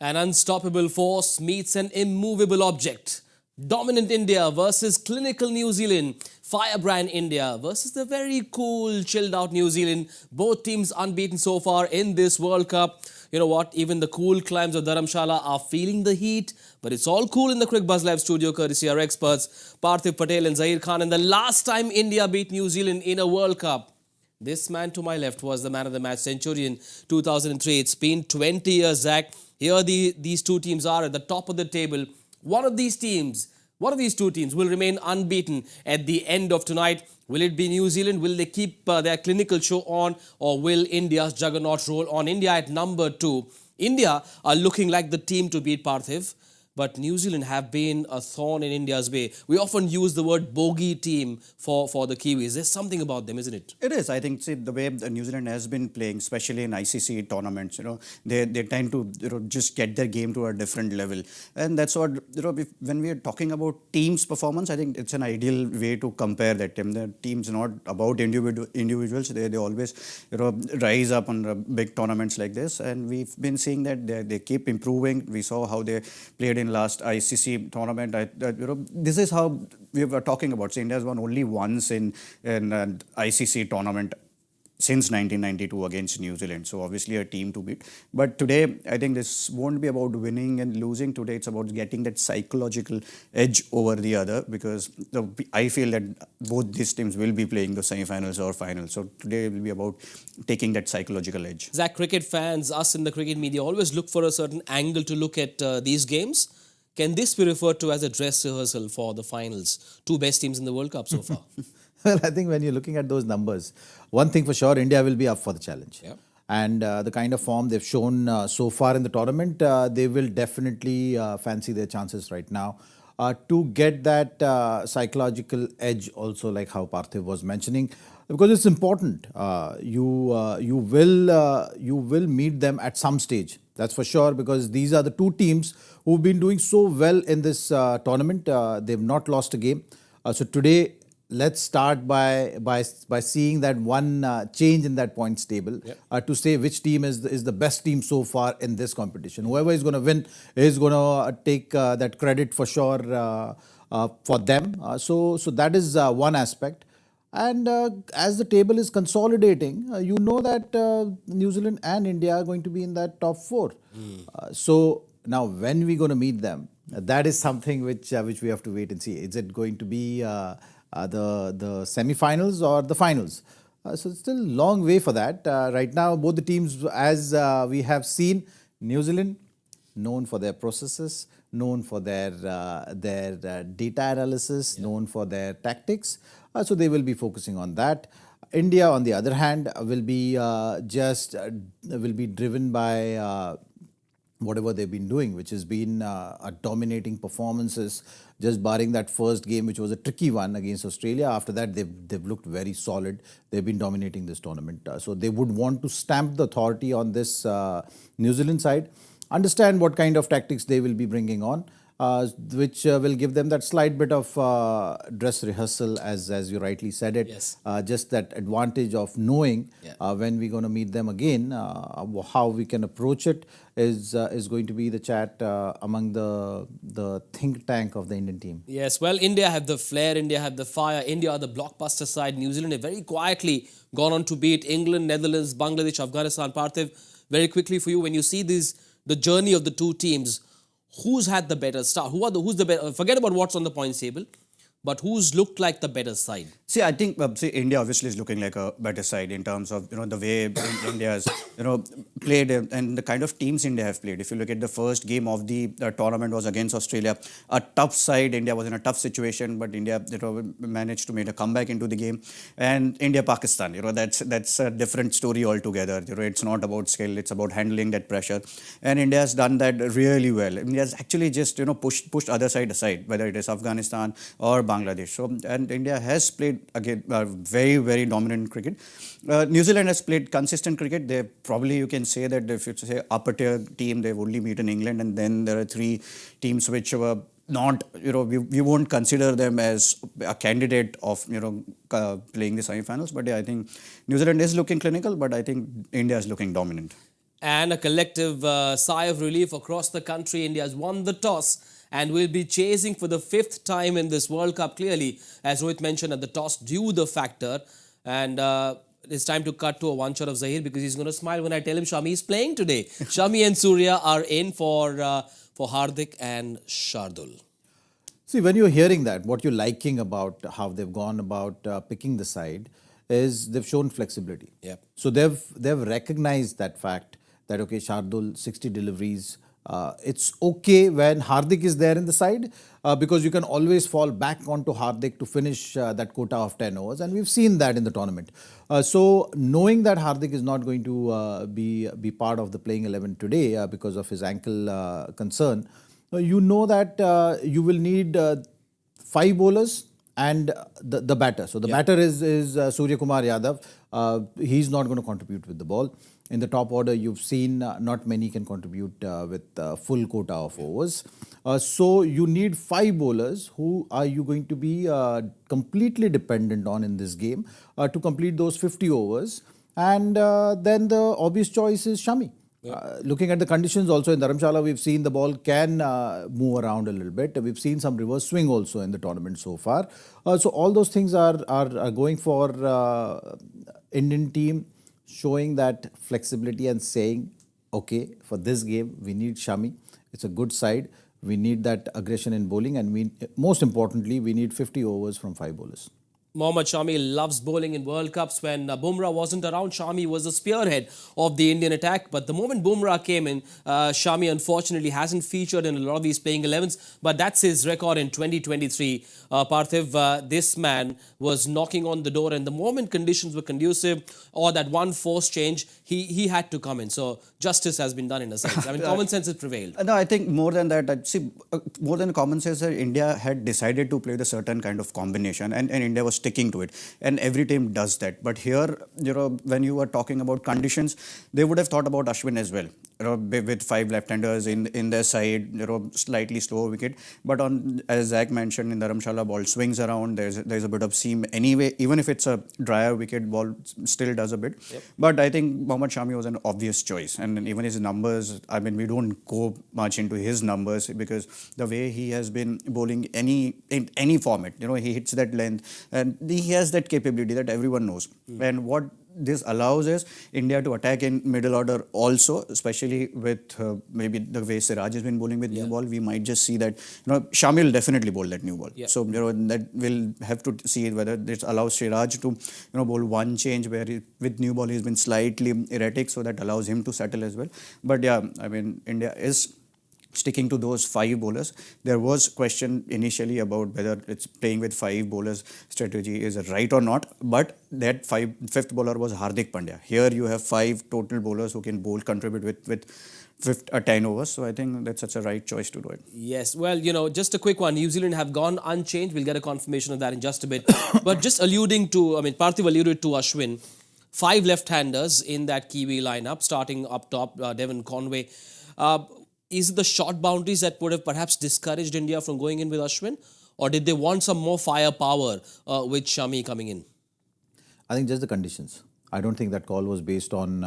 An unstoppable force meets an immovable object. Dominant India versus clinical New Zealand. Firebrand India versus the very cool, chilled out New Zealand. Both teams unbeaten so far in this World Cup. You know what? Even the cool climbs of Dharamshala are feeling the heat. But it's all cool in the Cricbuzz live studio, courtesy our experts, Parthiv Patel and Zaheer Khan. And the last time India beat New Zealand in a World Cup, this man to my left was the man of the match, Centurion 2003. It's been 20 years, Zach. Here these two teams are at the top of the table. One of these two teams will remain unbeaten at the end of tonight. Will it be New Zealand? Will they keep their clinical show on? Or will India's juggernaut roll on? India at number 2. India are looking like the team to beat, Parthiv. But New Zealand have been a thorn in India's way. We often use the word bogey team for the Kiwis. There's something about them, isn't it? It is. I think, see, the way New Zealand has been playing, especially in ICC tournaments, they tend to, just get their game to a different level. And that's what, when we are talking about teams' performance, I think it's an ideal way to compare that team. The team's not about individuals. They always, rise up on big tournaments like this. And we've been seeing that they keep improving. We saw how they played in last ICC tournament. This is how we were talking about. So India has won only once in an ICC tournament since 1992 against New Zealand. So obviously a team to beat. But today, I think this won't be about winning and losing. Today, it's about getting that psychological edge over the other, because I feel that both these teams will be playing the semi-finals or finals. So today it will be about taking that psychological edge. Zach, cricket fans, us in the cricket media, always look for a certain angle to look at these games. Can this be referred to as a dress rehearsal for the finals? Two best teams in the World Cup so far. Well, I think when you're looking at those numbers, one thing for sure, India will be up for the challenge. Yeah. And the kind of form they've shown so far in the tournament, they will definitely fancy their chances right now. To get that psychological edge also, like how Parthiv was mentioning, because it's important. You will meet them at some stage. That's for sure, because these are the two teams who've been doing so well in this tournament. They've not lost a game. So today, let's start by seeing that one change in that points table, to say which team is the best team so far in this competition. Whoever is going to win is going to take that credit for sure for them. So that is one aspect. And as the table is consolidating, you know that New Zealand and India are going to be in that top 4. So now when we're going to meet them, that is something which we have to wait and see. Is it going to be the semi-finals or the finals? So it's still a long way for that. Right now, both the teams, as we have seen, New Zealand, known for their processes, known for their data analysis, known for their tactics. So they will be focusing on that. India, on the other hand, will be driven by whatever they've been doing, which has been dominating performances, just barring that first game, which was a tricky one against Australia. After that, they've looked very solid. They've been dominating this tournament. So they would want to stamp the authority on this New Zealand side, understand what kind of tactics they will be bringing on, which will give them that slight bit of dress rehearsal, as you rightly said it. Yes. Just that advantage of knowing when we're going to meet them again, how we can approach it is going to be the chat among the think tank of the Indian team. Yes, well, India have the flair, India have the fire, India are the blockbuster side. New Zealand have very quietly gone on to beat England, Netherlands, Bangladesh, Afghanistan. Parthiv, very quickly for you, when you see the journey of the two teams, who's had the better start? Who's the better? Forget about what's on the points table, but who's looked like the better side? See, I think India obviously is looking like a better side in terms of the way India has played and the kind of teams India have played. If you look at the first game of the tournament was against Australia, a tough side. India was in a tough situation, but India managed to make a comeback into the game. And India-Pakistan, that's a different story altogether. It's not about skill; it's about handling that pressure. And India has done that really well. India has actually just pushed other side aside, whether it is Afghanistan or Bangladesh. So and India has played again very, very dominant cricket. New Zealand has played consistent cricket. They probably, you can say that if it's a upper tier team, they've only beaten England, and then there are 3 teams which were not, we won't consider them as a candidate of, playing the semi-finals. But yeah, I think New Zealand is looking clinical, but I think India is looking dominant. And a collective sigh of relief across the country. India has won the toss and will be chasing for the fifth time in this World Cup. Clearly, as Rohit mentioned, at the toss due the factor. And it's time to cut to a one shot of Zaheer because he's going to smile when I tell him Shami is playing today. Shami and Surya are in for Hardik and Shardul. See, when you're hearing that, what you're liking about how they've gone about picking the side is they've shown flexibility. Yep. So they've recognized that fact that, okay, Shardul, 60 deliveries. It's okay when Hardik is there in the side because you can always fall back onto Hardik to finish that quota of 10 overs. And we've seen that in the tournament. So knowing that Hardik is not going to be part of the playing 11 today because of his ankle concern, you know that you will need 5 bowlers and the batter. So the batter is Surya Kumar Yadav. He's not going to contribute with the ball. In the top order, you've seen not many can contribute with full quota of overs. So you need 5 bowlers who are you going to be completely dependent on in this game to complete those 50 overs. And then the obvious choice is Shami. Looking at the conditions also in Dharamshala, we've seen the ball can move around a little bit. We've seen some reverse swing also in the tournament so far. So all those things are going for Indian team, showing that flexibility and saying, okay, for this game, we need Shami. It's a good side. We need that aggression in bowling. And most importantly, we need 50 overs from 5 bowlers. Mohammad Shami loves bowling in World Cups. When Bumrah wasn't around, Shami was the spearhead of the Indian attack. But the moment Bumrah came in, Shami unfortunately hasn't featured in a lot of these playing 11s. But that's his record in 2023. Parthiv, this man was knocking on the door. And the moment conditions were conducive or that one force change, he had to come in. So justice has been done in a sense. I mean, common sense has prevailed. No, I think more than that, more than common sense, India had decided to play the certain kind of combination and India was sticking to it. And every team does that. But here, when you were talking about conditions, they would have thought about Ashwin as well. With 5 left-handers in their side, slightly slower wicket. But as Zach mentioned, in Dharamshala, ball swings around. There's a bit of seam anyway. Even if it's a drier wicket, ball still does a bit. Yep. But I think Mohammad Shami was an obvious choice. And even his numbers, I mean, we don't go much into his numbers because the way he has been bowling in any format, he hits that length and he has that capability that everyone knows. And what this allows is India to attack in middle order also, especially with maybe the way Siraj has been bowling with new ball. We might just see that Shami will definitely bowl that new ball. So that we'll have to see whether this allows Siraj to bowl one change where with new ball he's been slightly erratic, so that allows him to settle as well. But yeah, I mean, India is sticking to those 5 bowlers. There was question initially about whether it's playing with 5 bowlers strategy is right or not, but that 5th bowler was Hardik Pandya. Here you have 5 total bowlers who can contribute with 10 overs. So I think that's such a right choice to do it. Yes. Well, just a quick one. New Zealand have gone unchanged. We'll get a confirmation of that in just a bit. But just alluding to, Parthiv alluded to Ashwin. 5 left-handers in that Kiwi lineup, starting up top, Devon Conway. Is it the short boundaries that would have perhaps discouraged India from going in with Ashwin? Or did they want some more firepower with Shami coming in? I think just the conditions. I don't think that call was based on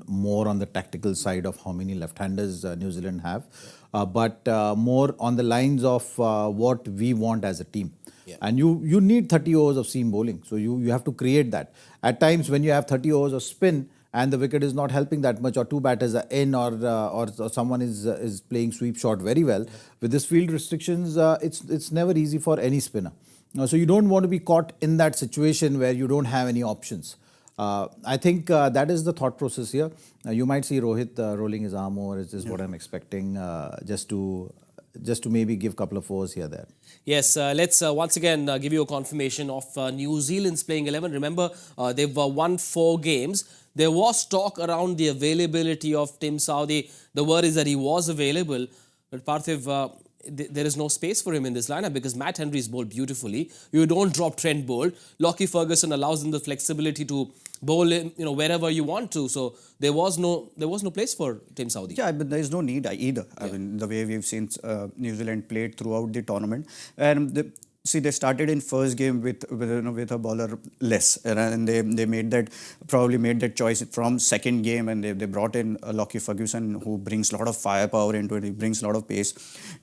more on the tactical side of how many left-handers New Zealand have, but more on the lines of what we want as a team. Yeah. And you need 30 overs of seam bowling. So you have to create that. At times when you have 30 overs of spin, and the wicket is not helping that much, or 2 batters are in, or someone is playing sweep shot very well. With this field restrictions, it's never easy for any spinner. So you don't want to be caught in that situation where you don't have any options. I think that is the thought process here. You might see Rohit rolling his arm over, is what I'm expecting, just to maybe give a couple of overs here there. Yes, let's once again give you a confirmation of New Zealand's playing 11. Remember, they've won 4 games. There was talk around the availability of Tim Southee. The word is that he was available. But Parthiv, there is no space for him in this lineup because Matt Henry's bowled beautifully. You don't drop Trent Boult. Lockie Ferguson allows them the flexibility to bowl in, wherever you want to. So there was no place for Tim Southee. Yeah, but there is no need either. I mean, the way we've seen New Zealand played throughout the tournament, and see, they started in first game with a bowler less, and they probably made that choice from second game, and they brought in Lockie Ferguson, who brings a lot of firepower into it. He brings a lot of pace.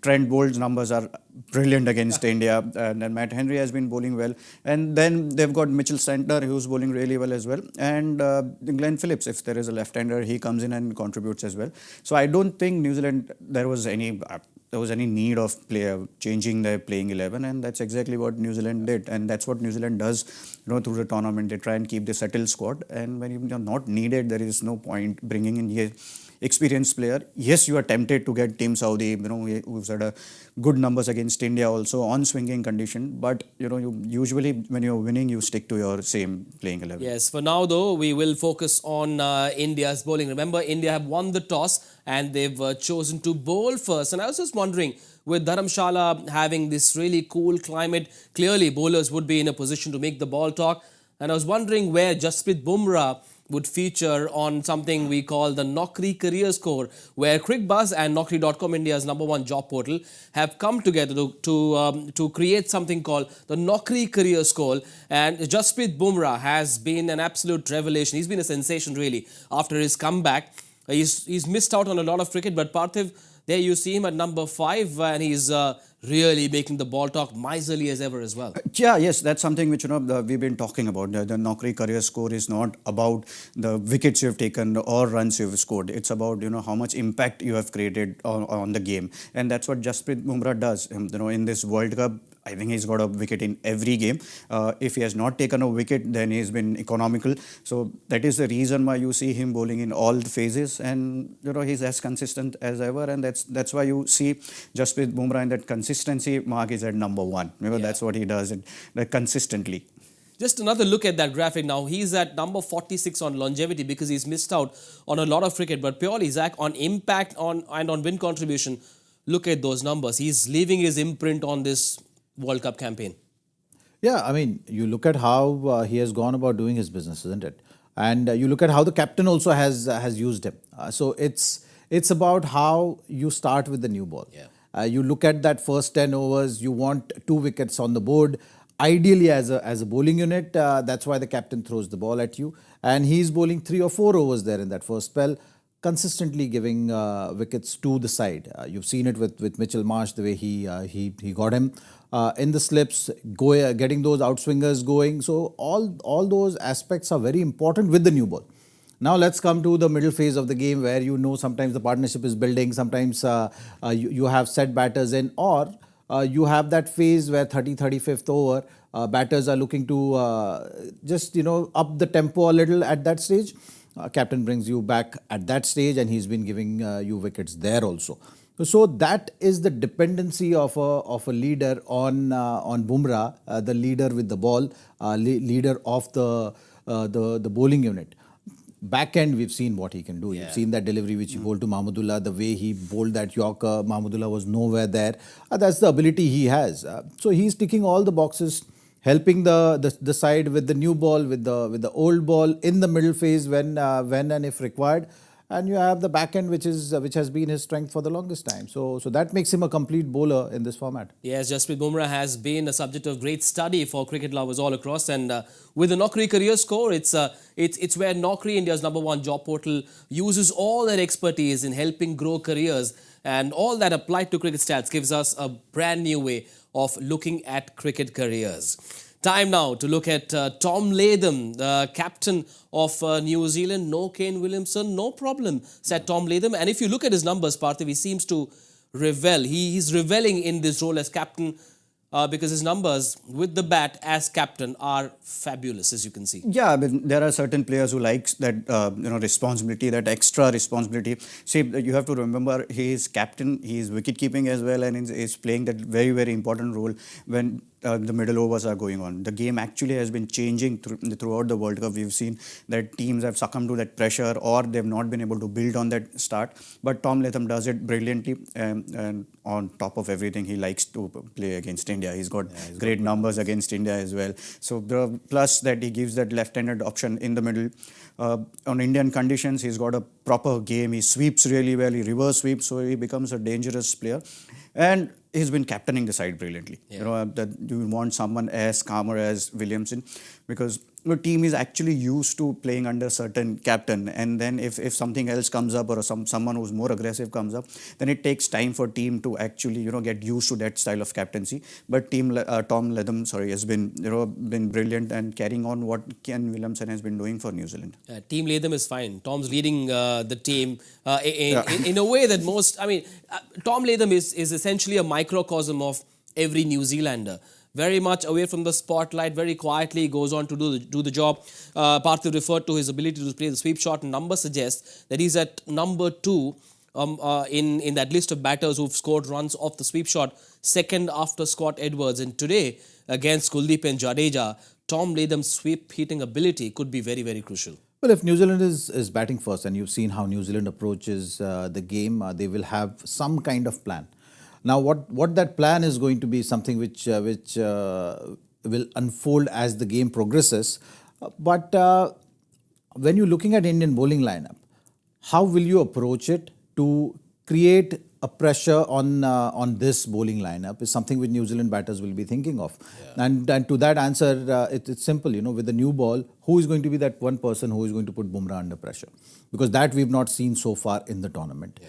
Trent Bolt's numbers are brilliant against India, and Matt Henry has been bowling well. And then they've got Mitchell Santner, who's bowling really well as well, and Glenn Phillips, if there is a left-hander, he comes in and contributes as well. So I don't think New Zealand there was any need of changing their playing 11, and that's exactly what New Zealand did, and that's what New Zealand does, through the tournament. They try and keep the settled squad, and when you're not needed, there is no point bringing in a experienced player. Yes, you are tempted to get Team Saudi, who's had a good numbers against India also on swinging condition, but you usually when you're winning, you stick to your same playing 11. Yes, for now though, we will focus on India's bowling. Remember, India have won the toss and they've chosen to bowl first. And I was just wondering, with Dharamshala having this really cool climate, clearly bowlers would be in a position to make the ball talk. And I was wondering where Jasprit Bumrah would feature on something we call the Naukri career score, where Cricbuzz and Naukri.com, India's #1 job portal, have come together to create something called the Naukri career score. And Jasprit Bumrah has been an absolute revelation. He's been a sensation really after his comeback. He's missed out on a lot of cricket, but Parthiv, there you see him at #5, and he's really making the ball talk, miserly as ever as well. Yes, that's something which we've been talking about. The Naukri career score is not about the wickets you've taken or runs you've scored. It's about how much impact you have created on the game, and that's what Jasprit Bumrah does. In this World Cup, I think he's got a wicket in every game. If he has not taken a wicket, then he's been economical. So that is the reason why you see him bowling in all the phases, and he's as consistent as ever. And that's why you see Jasprit Bumrah in that consistency mark is at #1. That's what he does, consistently. Just another look at that graphic now. He's at number 46 on longevity because he's missed out on a lot of cricket. But purely, Zach, on impact and on win contribution, look at those numbers. He's leaving his imprint on this World Cup campaign. Yeah, I mean, you look at how he has gone about doing his business, isn't it? And you look at how the captain also has used him. So it's about how you start with the new ball. Yeah. You look at that first 10 overs, you want 2 wickets on the board. Ideally, as a bowling unit, that's why the captain throws the ball at you. And he's bowling 3 or 4 overs there in that first spell, consistently giving wickets to the side. You've seen it with Mitchell Marsh, the way he got him in the slips, getting those outswingers going. So all those aspects are very important with the new ball. Now let's come to the middle phase of the game, where sometimes the partnership is building, sometimes you have set batters in, or you have that phase where 35th over, batters are looking to just up the tempo a little at that stage. Captain brings you back at that stage, and he's been giving you wickets there also. So that is the dependency of a leader on Bumrah, the leader with the ball, leader of the bowling unit. Back end, we've seen what he can do. Yeah. You've seen that delivery which he bowled to Mahmudullah, the way he bowled that Yorker. Mahmudullah was nowhere there. That's the ability he has. So he's ticking all the boxes, helping the side with the new ball, with the old ball in the middle phase when and if required. And you have the back end, which has been his strength for the longest time. So that makes him a complete bowler in this format. Yes, Jasprit Bumrah has been a subject of great study for cricket lovers all across. And with the Naukri career score, it's where Naukri, India's #1 job portal, uses all their expertise in helping grow careers. And all that applied to cricket stats gives us a brand new way of looking at cricket careers. Time now to look at Tom Latham, the captain of New Zealand. No Kane Williamson, no problem, said Tom Latham. And if you look at his numbers, Parthiv, he seems to revel. He's reveling in this role as captain because his numbers with the bat as captain are fabulous, as you can see. Yeah, I mean, there are certain players who likes that responsibility, that extra responsibility. See, you have to remember he is captain, he is wicket keeping as well, and is playing that very, very important role when the middle overs are going on. The game actually has been changing throughout the World Cup. We've seen that teams have succumbed to that pressure, or they've not been able to build on that start. But Tom Latham does it brilliantly, and on top of everything, he likes to play against India. He's got great numbers against India as well. So plus that he gives that left-handed option in the middle. On Indian conditions, he's got a proper game. He sweeps really well. He reverse sweeps, so he becomes a dangerous player. And he's been captaining the side brilliantly. You know, that you want someone as calmer as Williamson, because the team is actually used to playing under certain captain, and then if something else comes up or someone who's more aggressive comes up, then it takes time for team to actually get used to that style of captaincy. But Tom Latham, has been been brilliant and carrying on what Ken Williamson has been doing for New Zealand. Team Latham is fine. Tom's leading the team in a way that most. I mean, Tom Latham is essentially a microcosm of every New Zealander. Very much away from the spotlight, very quietly goes on to do the job. Parthiv referred to his ability to play the sweep shot. Numbers suggest that he's at number 2 in that list of batters who've scored runs off the sweep shot, second after Scott Edwards. And today, against Kuldeep and Jadeja, Tom Latham's sweep hitting ability could be very, very crucial. Well, if New Zealand is batting first, and you've seen how New Zealand approaches the game, they will have some kind of plan. Now, what that plan is going to be something which will unfold as the game progresses. But when you're looking at Indian bowling lineup, how will you approach it to create a pressure on this bowling lineup is something which New Zealand batters will be thinking of. And to that answer, it's simple. With the new ball, who is going to be that one person who is going to put Bumrah under pressure? Because that we've not seen so far in the tournament.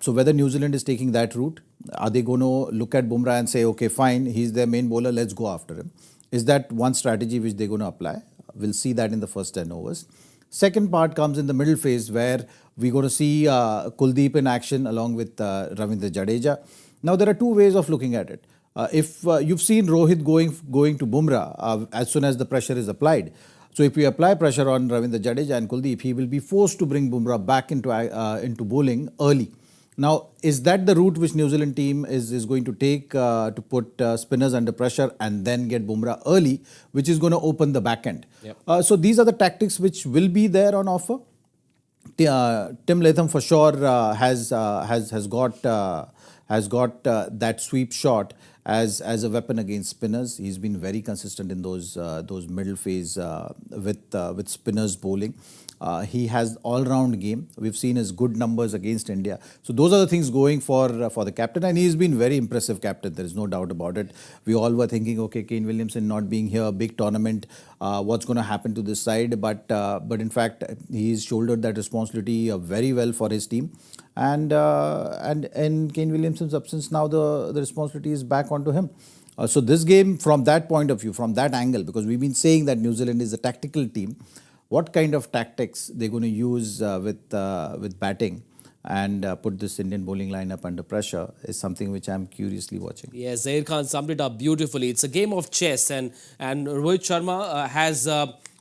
So whether New Zealand is taking that route, are they going to look at Bumrah and say, okay, fine, he's their main bowler, let's go after him? Is that one strategy which they're going to apply? We'll see that in the first 10 overs. Second part comes in the middle phase where we're going to see Kuldeep in action along with Ravindra Jadeja. Now, there are two ways of looking at it. If you've seen Rohit going to Bumrah as soon as the pressure is applied. So if we apply pressure on Ravindra Jadeja and Kuldeep, he will be forced to bring Bumrah back into bowling early. Now, is that the route which New Zealand team is going to take to put spinners under pressure and then get Bumrah early, which is going to open the back end? So these are the tactics which will be there on offer. Tim Latham for sure has got that sweep shot as a weapon against spinners. He's been very consistent in those middle phase with spinners bowling. He has all-round game. We've seen his good numbers against India. So those are the things going for the captain, and he's been very impressive captain. There is no doubt about it. We all were thinking, okay, Kane Williamson not being here, big tournament, what's going to happen to this side? But in fact, he's shouldered that responsibility very well for his team. And in Kane Williamson's absence, now the responsibility is back onto him. So this game, from that point of view, from that angle, because we've been saying that New Zealand is a tactical team, what kind of tactics they're going to use with batting and put this Indian bowling lineup under pressure is something which I'm curiously watching. Yes, Zaheer Khan summed it up beautifully. It's a game of chess, and Rohit Sharma has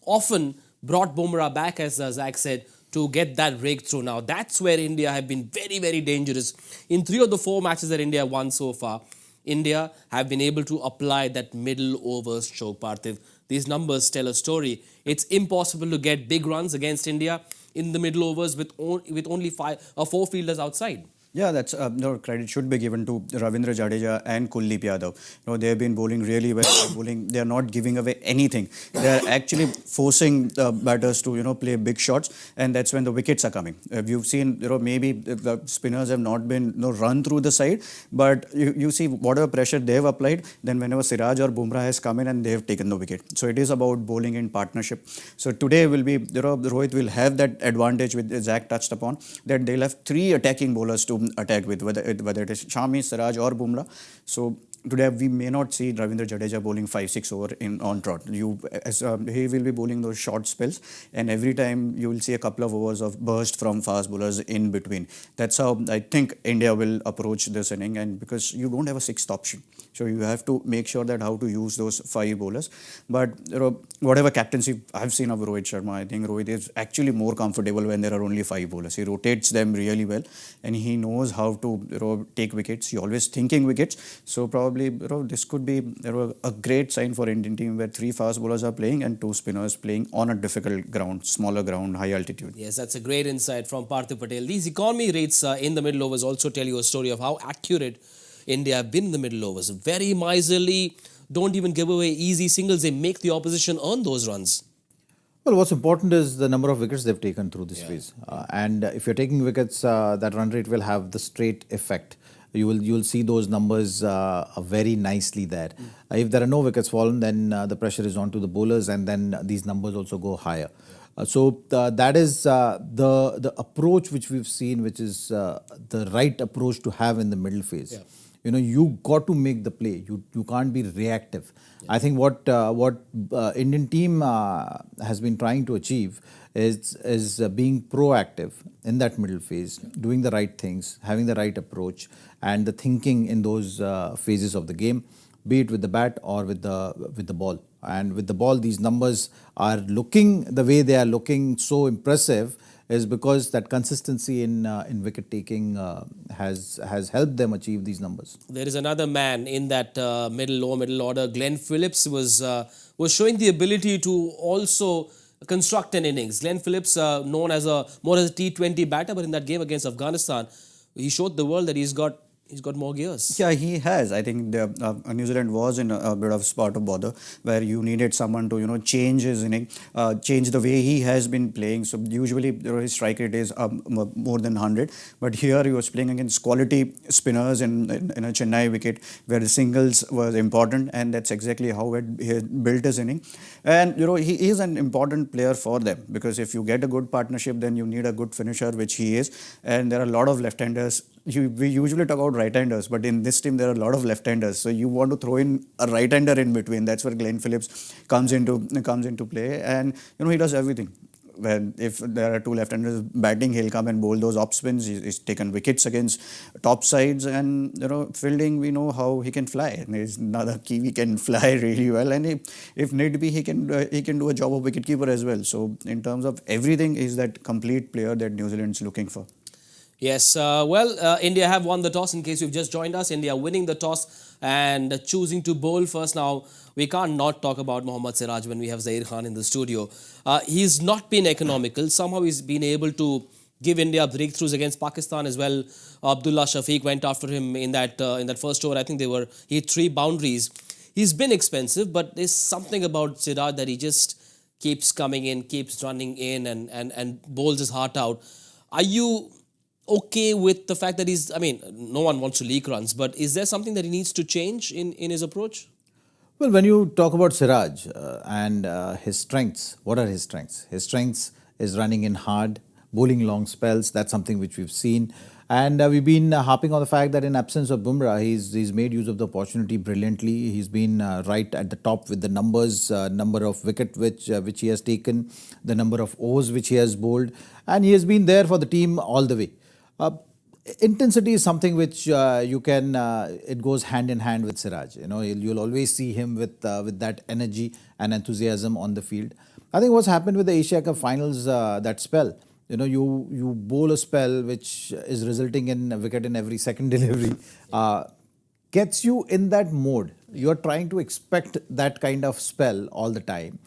often brought Bumrah back, as Zach said, to get that breakthrough. Now, that's where India have been very, very dangerous. In 3 of the 4 matches that India won so far, India have been able to apply that middle overs choke, Parthiv. These numbers tell a story. It's impossible to get big runs against India in the middle overs with only 4 fielders outside. Yeah, that's credit should be given to Ravindra Jadeja and Kuldeep Yadav. They have been bowling really well. They are not giving away anything. They are actually forcing the batters to play big shots, and that's when the wickets are coming. You've seen maybe the spinners have not been run through the side, but you see whatever pressure they have applied. Then whenever Siraj or Bumrah has come in and they have taken the wicket. So it is about bowling in partnership. So today will be Rohit will have that advantage with Zach touched upon, that they'll have 3 attacking bowlers to attack with, whether it is Shami, Siraj or Bumrah. So today we may not see Ravindra Jadeja bowling 5-6 over on trot. He will be bowling those short spells, and every time you will see a couple of overs of burst from fast bowlers in between. That's how I think India will approach this inning, and because you don't have a 6th option. So you have to make sure that how to use those 5 bowlers. But whatever captaincy I've seen of Rohit Sharma, I think Rohit is actually more comfortable when there are only 5 bowlers. He rotates them really well, and he knows how to take wickets. He always thinking wickets. So probably this could be a great sign for Indian team where 3 fast bowlers are playing and 2 spinners playing on a difficult ground, smaller ground, high altitude. Yes, that's a great insight from Parthiv Patel. These economy rates in the middle overs also tell you a story of how accurate India have been in the middle overs. Very miserly, don't even give away easy singles. They make the opposition earn those runs. Well, what's important is the number of wickets they've taken through this phase. And if you're taking wickets, that run rate will have the straight effect. you'll see those numbers very nicely there. If there are no wickets fallen, then the pressure is on to the bowlers, and then these numbers also go higher. So that is the approach which we've seen, which is the right approach to have in the middle phase. Yeah. You got to make the play. You can't be reactive. Yeah. I think what Indian team has been trying to achieve is being proactive in that middle phase, doing the right things, having the right approach, and the thinking in those phases of the game, be it with the bat or with the ball. And with the ball, these numbers are looking the way they are looking so impressive is because that consistency in wicket taking has helped them achieve these numbers. There is another man in that middle order. Glenn Phillips was showing the ability to also construct an innings. Glenn Phillips, known as more as a T20 batter, but in that game against Afghanistan, he showed the world that he's got more gears. Yeah, he has. I think New Zealand was in a bit of spot of bother where you needed someone to change his inning, change the way he has been playing. So usually his strike rate is more than 100, but here he was playing against quality spinners in a Chennai wicket where the singles was important, and that's exactly how he had built his inning. And he is an important player for them because if you get a good partnership, then you need a good finisher, which he is. And there are a lot of left-handers. We usually talk about right-handers, but in this team there are a lot of left-handers. So you want to throw in a right-hander in between. That's where Glenn Phillips comes into play, and he does everything. When if there are two left-handers batting, he'll come and bowl those off spins. He's taken wickets against top sides, and fielding, we know how he can fly. And he's another Kiwi, can fly really well, and if need be, he can do a job of wicketkeeper as well. So in terms of everything, he's that complete player that New Zealand's looking for. Yes, India have won the toss. In case you've just joined us, India winning the toss and choosing to bowl first. Now, we can't not talk about Mohammad Siraj when we have Zaheer Khan in the studio. He's not been economical. Somehow he's been able to give India breakthroughs against Pakistan as well. Abdullah Shafiq went after him in that first over. I think he had 3 boundaries. He's been expensive, but there's something about Siraj that he just keeps coming in, keeps running in and bowls his heart out. Are you okay with the fact that no one wants to leak runs, but is there something that he needs to change in his approach? Well, when you talk about Siraj and his strengths, what are his strengths? His strengths is running in hard, bowling long spells. That's something which we've seen. And we've been harping on the fact that in absence of Bumrah, he's made use of the opportunity brilliantly. He's been right at the top with the numbers, number of wicket which he has taken, the number of overs which he has bowled, and he has been there for the team all the way. Intensity is something which it goes hand in hand with Siraj. You'll always see him with that energy and enthusiasm on the field. I think what's happened with the Asia Cup finals, that spell, you bowl a spell which is resulting in a wicket in every second delivery, gets you in that mode. You're trying to expect that kind of spell all the time.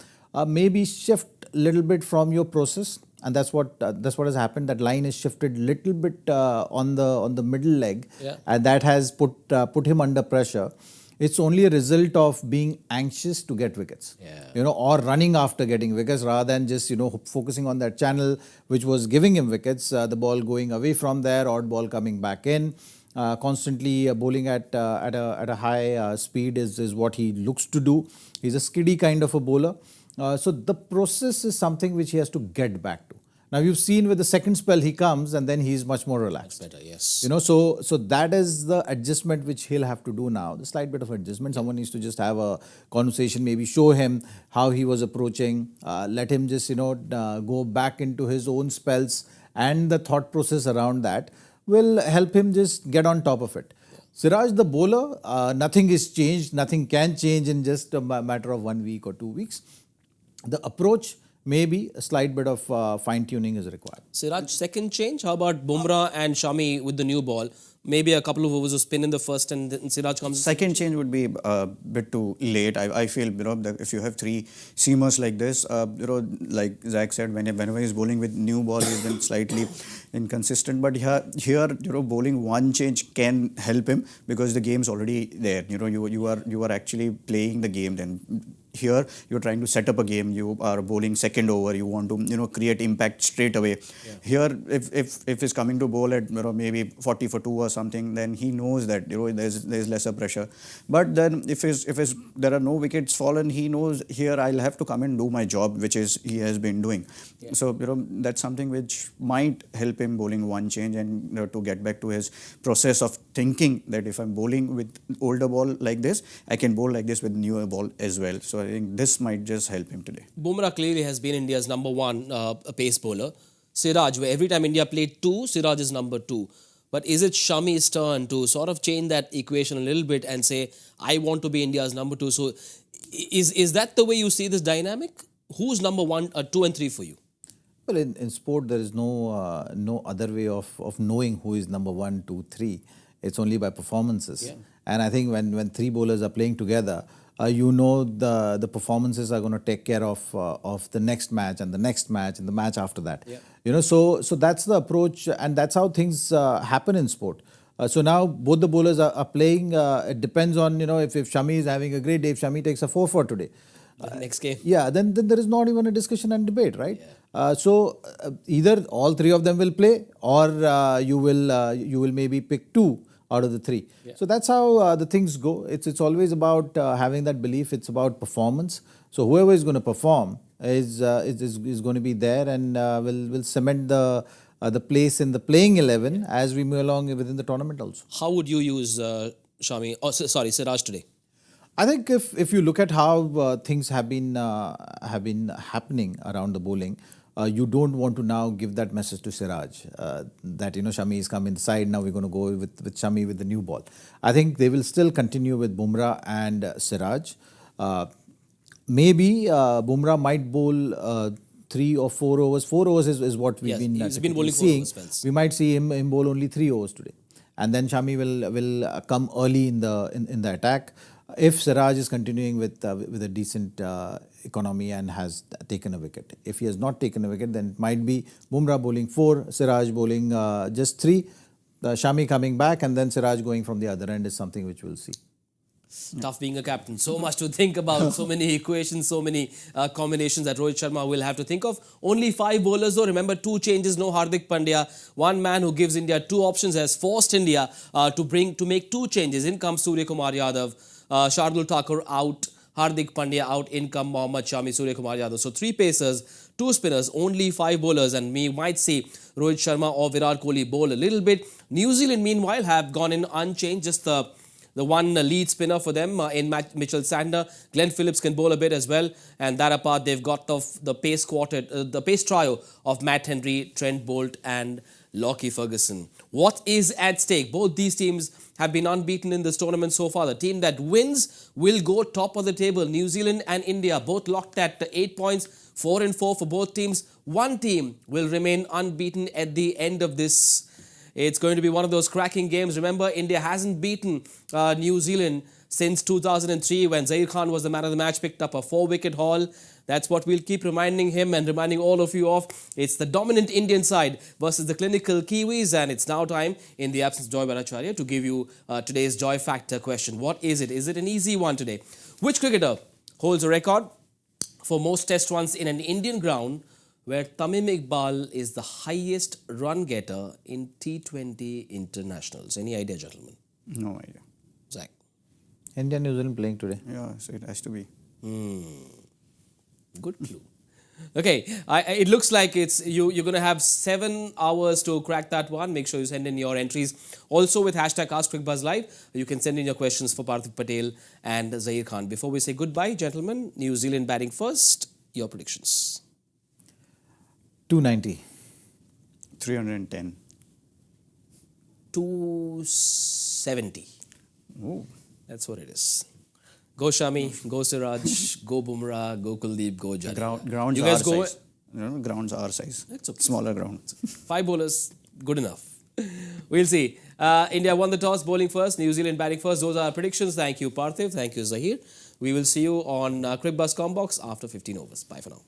Maybe shift a little bit from your process. And that's what has happened. That line is shifted little bit on the middle leg, and that has put him under pressure. It's only a result of being anxious to get wickets, or running after getting wickets rather than just focusing on that channel which was giving him wickets. The ball going away from there, odd ball coming back in. Constantly bowling at a high speed is what he looks to do. He's a skiddy kind of a bowler. So the process is something which he has to get back to. Now you've seen with the second spell he comes and then he's much more relaxed. Much better, yes. So that is the adjustment which he'll have to do now. The slight bit of adjustment. Someone needs to just have a conversation, maybe show him how he was approaching. Let him just go back into his own spells, and the thought process around that will help him just get on top of it. Siraj, the bowler, nothing is changed. Nothing can change in just a matter of 1 week or 2 weeks. The approach, maybe a slight bit of fine-tuning is required. Siraj, second change? How about Bumrah and Shami with the new ball? Maybe a couple of overs of spin in the first and then Siraj comes. Second change would be a bit too late. I feel that if you have 3 seamers like this, like Zach said, whenever he's bowling with new ball, he's been slightly inconsistent. But here, bowling one change can help him because the game's already there. You are actually playing the game then. Here, you're trying to set up a game. You are bowling second over. You want to create impact straight away. Here, if he's coming to bowl at maybe 40 for 2 or something, then he knows that there's lesser pressure. But then if there are no wickets fallen, he knows here I'll have to come and do my job, which is he has been doing. So that's something which might help him bowling one change and to get back to his process of thinking that if I'm bowling with older ball like this, I can bowl like this with newer ball as well. So I think this might just help him today. Bumrah clearly has been India's number one pace bowler. Siraj, where every time India played 2, Siraj is number 2. But is it Shami's turn to sort of change that equation a little bit and say, I want to be India's number 2? So is that the way you see this dynamic? Who's number 1, 2 and 3 for you? Well, in sport, there is no other way of knowing who is number 1, 2, 3. It's only by performances. Yeah. And I think when 3 bowlers are playing together, the performances are going to take care of the next match and the next match and the match after that. Yeah. So that's the approach, and that's how things happen in sport. So now both the bowlers are playing. It depends on if Shami is having a great day. If Shami takes a 4 for today, next game. yeah, then there is not even a discussion and debate, right? Yeah. So either all 3 of them will play, or you will maybe pick 2 out of the 3. Yeah. So that's how the things go. It's always about having that belief. It's about performance. So whoever is going to perform is going to be there and will cement the place in the playing 11 as we move along within the tournament also. How would you use Siraj today? I think if you look at how things have been happening around the bowling, you don't want to now give that message to Siraj that Shami is coming inside, now we're going to go with Shami with the new ball. I think they will still continue with Bumrah and Siraj. Maybe Bumrah might bowl 3 or 4 overs. 4 overs is what we've been bowling seeing. 4 overs. We might see him bowl only 3 overs today, and then Shami will come early in the attack. If Siraj is continuing with a decent economy and has taken a wicket. If he has not taken a wicket, then it might be Bumrah bowling 4, Siraj bowling just 3, Shami coming back, and then Siraj going from the other end is something which we'll see. Tough being a captain. So much to think about. So many equations, so many combinations that Rohit Sharma will have to think of. Only 5 bowlers though. Remember, 2 changes, no Hardik Pandya. One man who gives India 2 options has forced India to make 2 changes. In comes Surya Kumar Yadav. Shardul Thakur out, Hardik Pandya out, in come Mohammad Shami, Surya Kumar Yadav. So 3 pacers, 2 spinners, only 5 bowlers, and we might see Rohit Sharma or Virat Kohli bowl a little bit. New Zealand meanwhile have gone in unchanged, just the one lead spinner for them in Mitchell Sander. Glenn Phillips can bowl a bit as well, and that apart they've got the pace quartet, the pace trio of Matt Henry, Trent Bolt and Lockie Ferguson. What is at stake? Both these teams have been unbeaten in this tournament so far. The team that wins will go top of the table. New Zealand and India both locked at 8 points, 4 and 4 for both teams. One team will remain unbeaten at the end of this. It's going to be one of those cracking games. Remember, India hasn't beaten New Zealand since 2003 when Zaheer Khan was the man of the match, picked up a 4-wicket haul. That's what we'll keep reminding him and reminding all of you of. It's the dominant Indian side versus the clinical Kiwis, and it's now time, in the absence of Joy Bhattacharya, to give you today's Joy Factor question. What is it? Is it an easy one today? Which cricketer holds a record for most test runs in an Indian ground where Tamim Iqbal is the highest run getter in T20 internationals? Any idea, gentlemen? No idea. Zach? India, New Zealand playing today. Yeah, so it has to be. Good clue. Okay, it looks like you're going to have 7 hours to crack that one. Make sure you send in your entries. Also with hashtag #AskCricbuzz you can send in your questions for Parthiv Patel and Zaheer Khan. Before we say goodbye, gentlemen, New Zealand batting first. Your predictions. 290. 310. 270. Oh. That's what it is. Go Shami, go Siraj, go Bumrah, go Kuldeep, go Jadeja. Grounds You guys are go. size. Grounds are size. That's okay. Smaller ground. 5 bowlers, good enough. We'll see. India won the toss, bowling first. New Zealand batting first. Those are our predictions. Thank you, Parthiv. Thank you, Zaheer. We will see you on Cricbuzz Combox after 15 overs. Bye for now.